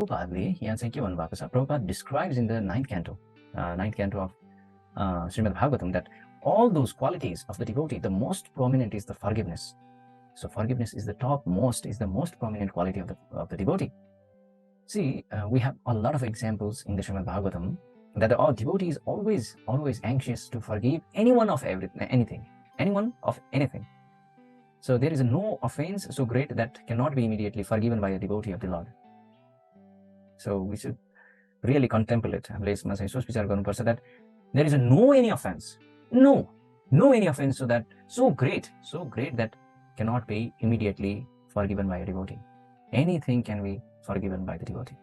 Prabhupada, यहाँ चाहिँ के भन्नुभएको छ, Prabhupada describes in the ninth canto of Srimad Bhagavatam that all those qualities of the devotee, the most prominent is the forgiveness. So forgiveness is the most prominent quality of the devotee. See, we have a lot of examples in the Srimad Bhagavatam that all devotees always anxious to forgive anyone of anything. So there is no offense so great that cannot be immediately forgiven by a devotee of the Lord. So we should really contemplate. हामीले यसमा चाहिँ सोच विचार गर्नुपर्छ that there is no any offense, no any offense so great that cannot be immediately forgiven by a devotee. Anything can be forgiven by the devotee.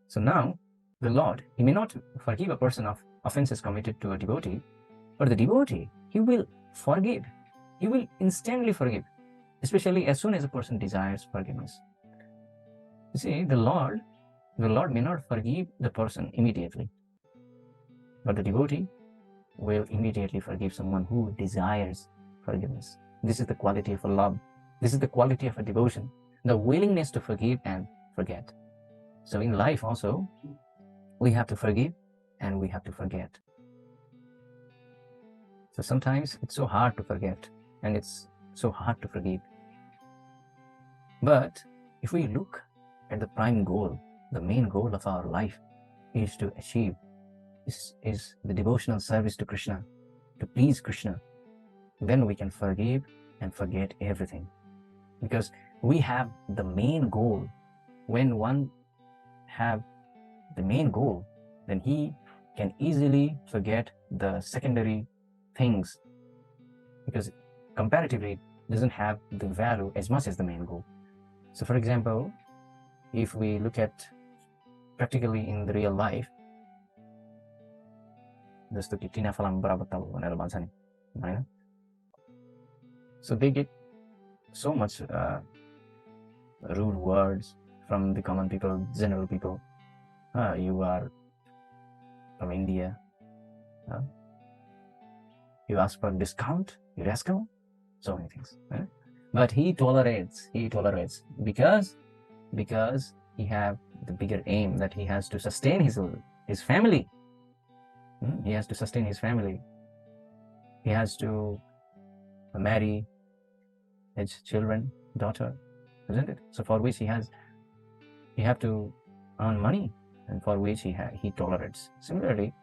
So now the Lord, he may not forgive a person of offenses committed to a devotee, but the devotee, he will forgive. He will instantly forgive, especially as soon as a person desires forgiveness. You see, the Lord may not forgive the person immediately, but the devotee will immediately forgive someone who desires forgiveness. This is the quality of a love. This is the quality of a devotion, the willingness to forgive and forget. So in life also, we have to forgive and we have to forget. So sometimes it's so hard to forget and it's so hard to forgive. But if we look at the prime goal, the main goal of our life is to achieve, is the devotional service to Krishna, to please Krishna, then we can forgive and forget everything. Because we have the main goal. When one have the main goal, then he can easily forget the secondary things, because comparatively it doesn't have the value as much as the main goal. So for example, if we look at practically in the real life, जस्तो कि टिना फलाम बराबर तब भनेर भन्छ नि हैन, so they get so much rude words from the common people, general people. You are from India, you ask for discount, you rascal, so many things, right? But he tolerates because he have the bigger aim that he has to sustain his family. He has to sustain his family. He has to marry his children, daughter, isn't it? So for which he have to earn money, and for which he tolerates. Similarly,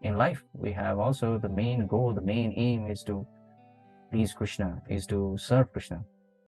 in life, we have also the main goal, the main aim is to please Krishna, is to serve Krishna.